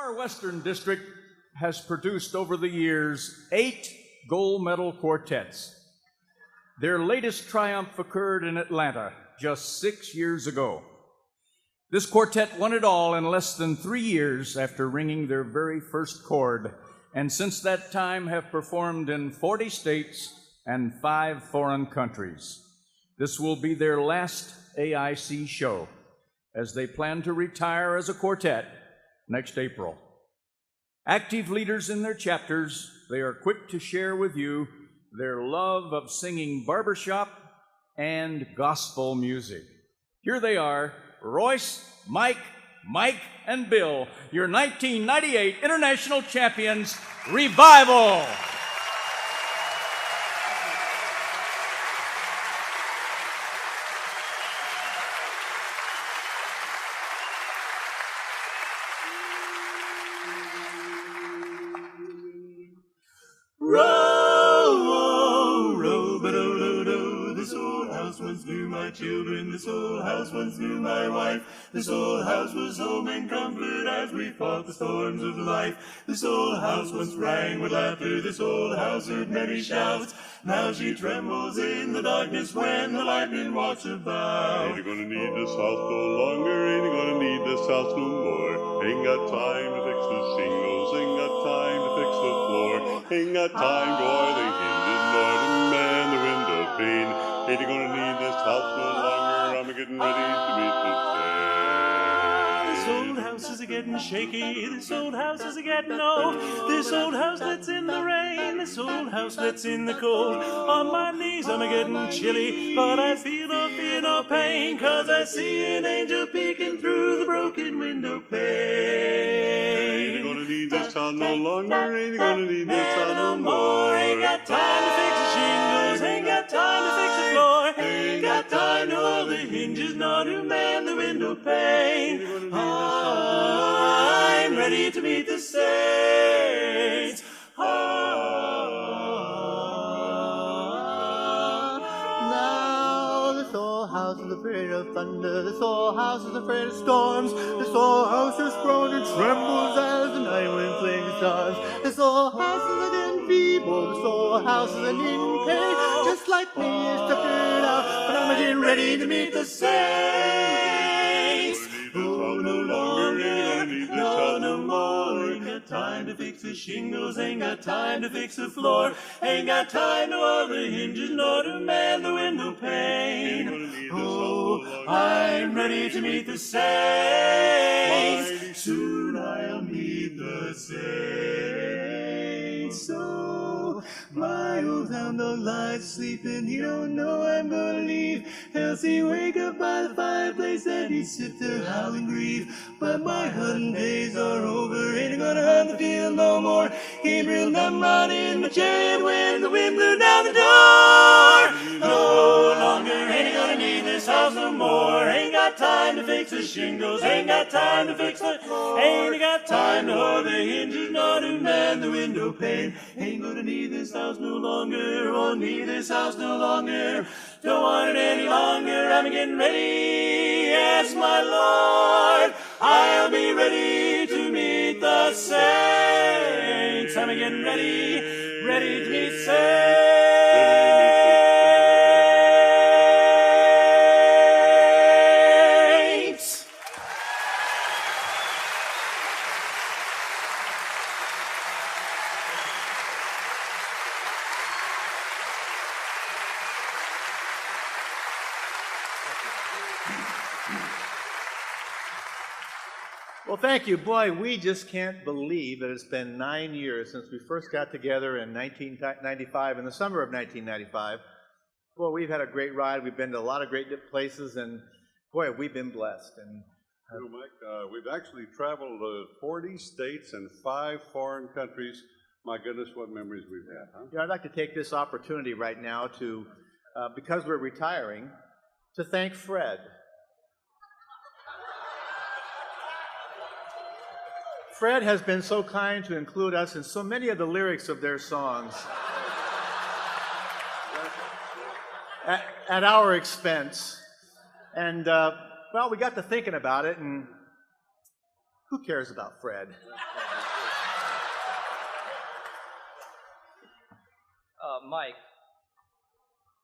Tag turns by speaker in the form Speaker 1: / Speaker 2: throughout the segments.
Speaker 1: Our Western District has produced over the years 8 gold medal quartets. Their latest triumph occurred in Atlanta just 6 years ago. This quartet won it all in less than 3 years after ringing their very first chord, and since that time have performed in 40 states and 5 foreign countries. This will be their last AIC show, as they plan to retire as a quartet next April. Active leaders in their chapters, they are quick to share with you their love of singing barbershop and gospel music. Here they are, Royce, Mike, and Bill, your 1998 International Champions, Revival.
Speaker 2: Children, this old house once knew my wife. This old house was home and comfort as we fought the storms of life. This old house once rang with laughter. This old house heard many shouts. Now she trembles in the darkness when the lightning walks about.
Speaker 3: Ain't you gonna need this house no longer? Ain't you gonna need this house no more? Ain't got time to fix the shingles. Ain't got time to fix the floor. Ain't got time to oil the hinges nor to man the window pane. Ain't you gonna need this house no longer? I'm getting ready to meet the day.
Speaker 2: This old house is a-getting shaky. This old house is a-getting old. This old house lets in the rain. This old house lets in the cold. On my knees I'm a-getting chilly, but I feel no fear, no pain, 'cause I see an angel peeking through the broken window pane.
Speaker 3: Ain't you gonna need this house no longer? Ain't you gonna need this house no more?
Speaker 2: Ain't got time to fix the shingles. Ain't got time to fix the floor. Ain't got time to hold the hinges, nor to man the window pane. I'm ready to meet the saints.
Speaker 4: Now this old house is afraid of thunder. This old house is afraid of storms. This old house is groans and trembles as the night wind flings the stars. This old house is again feeble. This old house is in pain, just like me, it's stuck it out. But I'm getting ready to meet the saints.
Speaker 3: Oh, no longer,
Speaker 2: no more. Ain't got time to fix the shingles. Ain't got time to fix the floor. Ain't got time to oil the hinges, nor to man the window pane. Oh, I'm ready to meet the saints. Soon I'll meet the saints. So my old hound dog lies sleeping. He don't know I'm gonna leave. Else he wake up by the fireplace and he sit there howl and grieve. But my hunting days are over. Ain't gonna hunt the field no more. Gabriel come right in my chariot when the wind blew down the door. No longer ain't gonna need this house no more. Ain't got time to fix the shingles. Ain't got time to fix the floor. Ain't got time to hold the hinges, nor to man the window pane. Ain't gonna need this house no longer. Won't need this house no longer. Don't want it any longer. I'm getting ready. Yes, my Lord, I'll be ready to meet the saints. I'm getting ready to meet saints.
Speaker 4: Well, thank you. Boy, we just can't believe that it's been 9 years since we first got together in 1995, in the summer of 1995. Boy, we've had a great ride. We've been to a lot of great places, and boy, we've been blessed. And
Speaker 3: you know, Mike, we've actually traveled to 40 states and 5 foreign countries. My goodness, what memories we've had, huh?
Speaker 4: I'd like to take this opportunity right now to, because we're retiring, to thank Fred. Fred has been so kind to include us in so many of the lyrics of their songs at our expense. And, well, we got to thinking about it, and Who cares about Fred?
Speaker 5: Mike,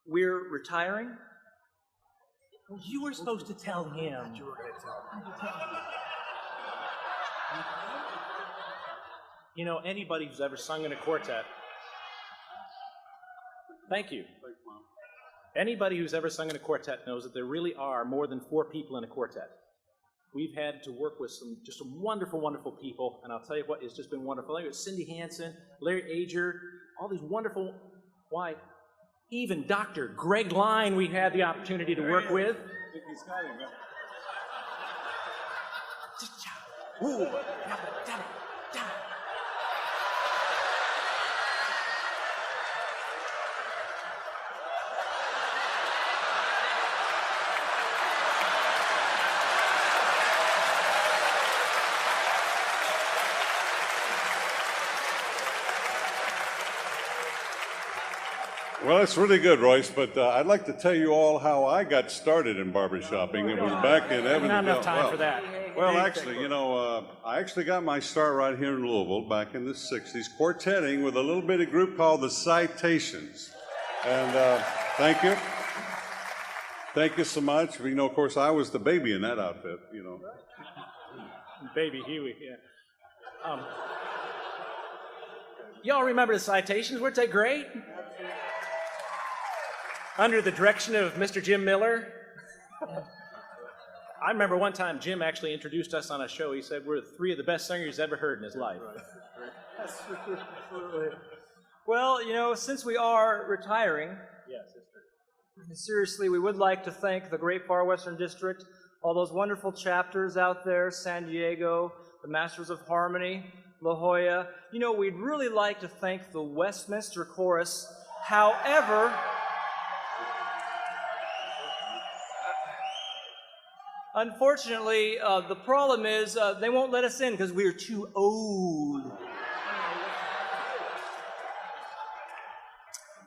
Speaker 5: we're retiring?
Speaker 2: You were supposed to tell him.
Speaker 5: You know, anybody who's ever sung in a quartet. Thank you. Anybody who's ever sung in a quartet knows that there really are more than 4 people in a quartet. We've had to work with some wonderful, wonderful people, and I'll tell you what, it's just been wonderful. Like Cindy Hansen, Larry Ager, all these wonderful, why, even Dr. Greg Line we had the opportunity to work with. Ooh.
Speaker 3: Well, that's really good, Royce, but I'd like to tell you all how I got started in barbershopping. It was back in Evansville.
Speaker 5: Not enough time for that.
Speaker 3: Well, actually, you know, I actually got my start right here in Louisville back in the 60s, quartetting with a little bitty group called the Citations. And thank you. Thank you so much. You know, of course, I was the baby in that outfit, you know.
Speaker 5: Baby Huey, yeah. Y'all remember the Citations? Weren't they great? Under the direction of Mr. Jim Miller. I remember one time Jim actually introduced us on a show. He said we're 3 of the best singers he's ever heard in his life.
Speaker 2: Well, you know, since we are retiring,
Speaker 5: Yes, that's true.
Speaker 2: seriously, we would like to thank the Great Far Western District, all those wonderful chapters out there, San Diego, the Masters of Harmony, La Jolla. You know, we'd really like to thank the Westminster Chorus. However, unfortunately, the problem is they won't let us in because we're too old.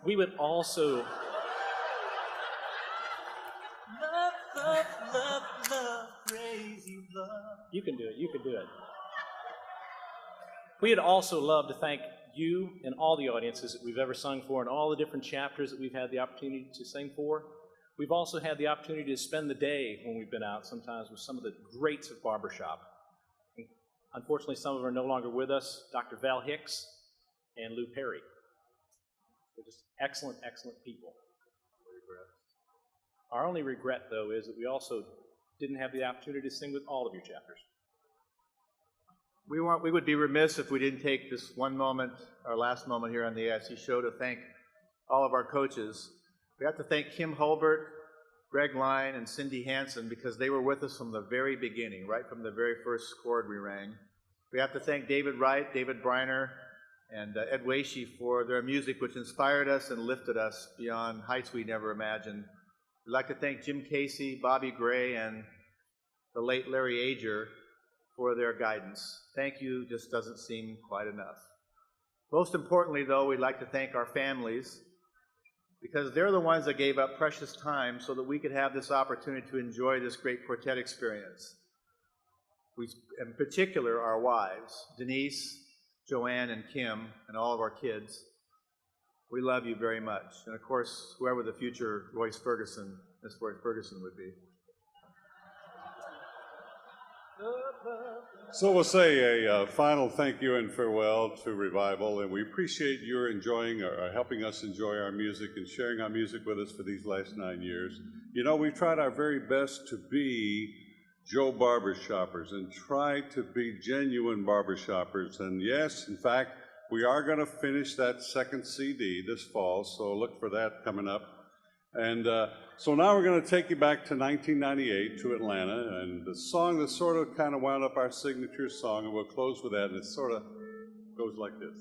Speaker 5: We would also...
Speaker 2: Love, crazy love.
Speaker 5: You can do it. You can do it. We'd also love to thank you and all the audiences that we've ever sung for and all the different chapters that we've had the opportunity to sing for. We've also had the opportunity to spend the day when we've been out sometimes with some of the greats of Barbershop. Unfortunately, some of them are no longer with us, Dr. Val Hicks and Lou Perry. They're just excellent, excellent people. Our only regret, though, is that we also didn't have the opportunity to sing with all of your chapters.
Speaker 4: We would be remiss if we didn't take this one moment, our last moment here on the AIC show, to thank all of our coaches. We have to thank Kim Hulbert, Greg Line, and Cindy Hansen because they were with us from the very beginning, right from the very first chord we rang. We have to thank David Wright, David Briner, and Ed Waesche for their music, which inspired us and lifted us beyond heights we never imagined. We'd like to thank Jim Casey, Bobby Gray, and the late Larry Ager for their guidance. Thank you just doesn't seem quite enough. Most importantly, though, we'd like to thank our families because they're the ones that gave up precious time so that we could have this opportunity to enjoy this great quartet experience. We, in particular, our wives, Denise, Joanne, and Kim, and all of our kids. We love you very much. And of course, whoever the future Miss Ferguson would be.
Speaker 3: So we'll say a final thank you and farewell to Revival, and we appreciate your enjoying or helping us enjoy our music and sharing our music with us for these last 9 years. You know, we've tried our very best to be Joe Barbershoppers and try to be genuine barbershoppers. And yes, in fact, we are going to finish that second CD this fall, so look for that coming up. And so now we're going to take you back to 1998 to Atlanta, and the song that sort of kind of wound up our signature song, and we'll close with that, and it sort of goes like this.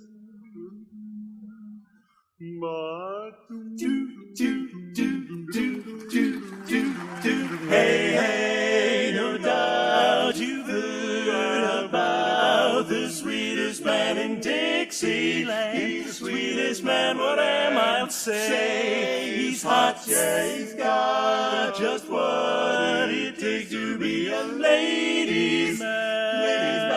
Speaker 2: Hey, hey, no doubt you've heard about the sweetest man in Dixieland. He's the sweetest man, what am I to say? He's hot, yeah, he's got just what it takes to be a ladies' man.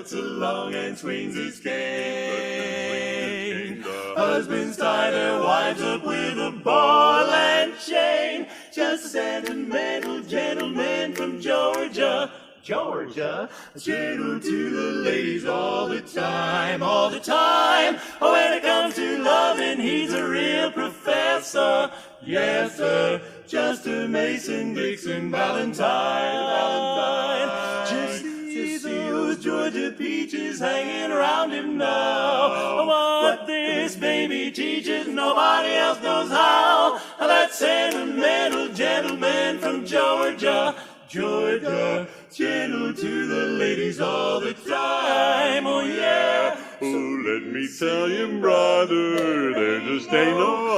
Speaker 2: trots along and swings his cane. Husbands tie their wives up with a ball and chain. Just sentimental gentlemen from Georgia. Georgia, gentle to the ladies all the time, all the time. Oh, when it comes to loving, he's a real professor. Yes, sir, just a Mason, Dixon, Valentine. Just see those Georgia peaches hanging around him now. What this baby teaches, nobody else knows how. That sentimental gentleman from Georgia. Georgia, gentle to the ladies all the time, oh yeah.
Speaker 3: Oh, let me tell you, brother, there just ain't no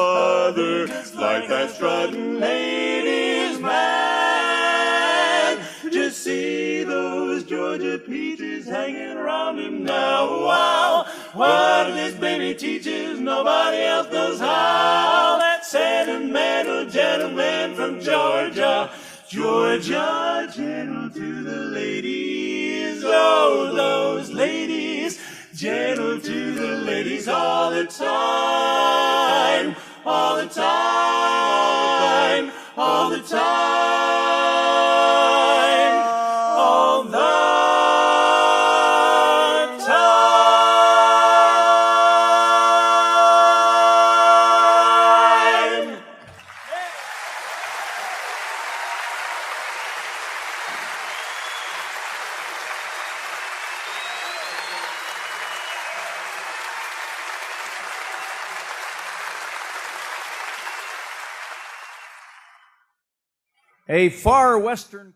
Speaker 3: other like that strutting
Speaker 2: ladies man. Just see those Georgia peaches hanging around him now. Wow, what this baby teaches, nobody else knows how. That sentimental gentleman from Georgia. Georgia, gentle to the ladies, oh, those ladies, gentle to the ladies all the time, all the time, all the time, all the time.
Speaker 1: A far western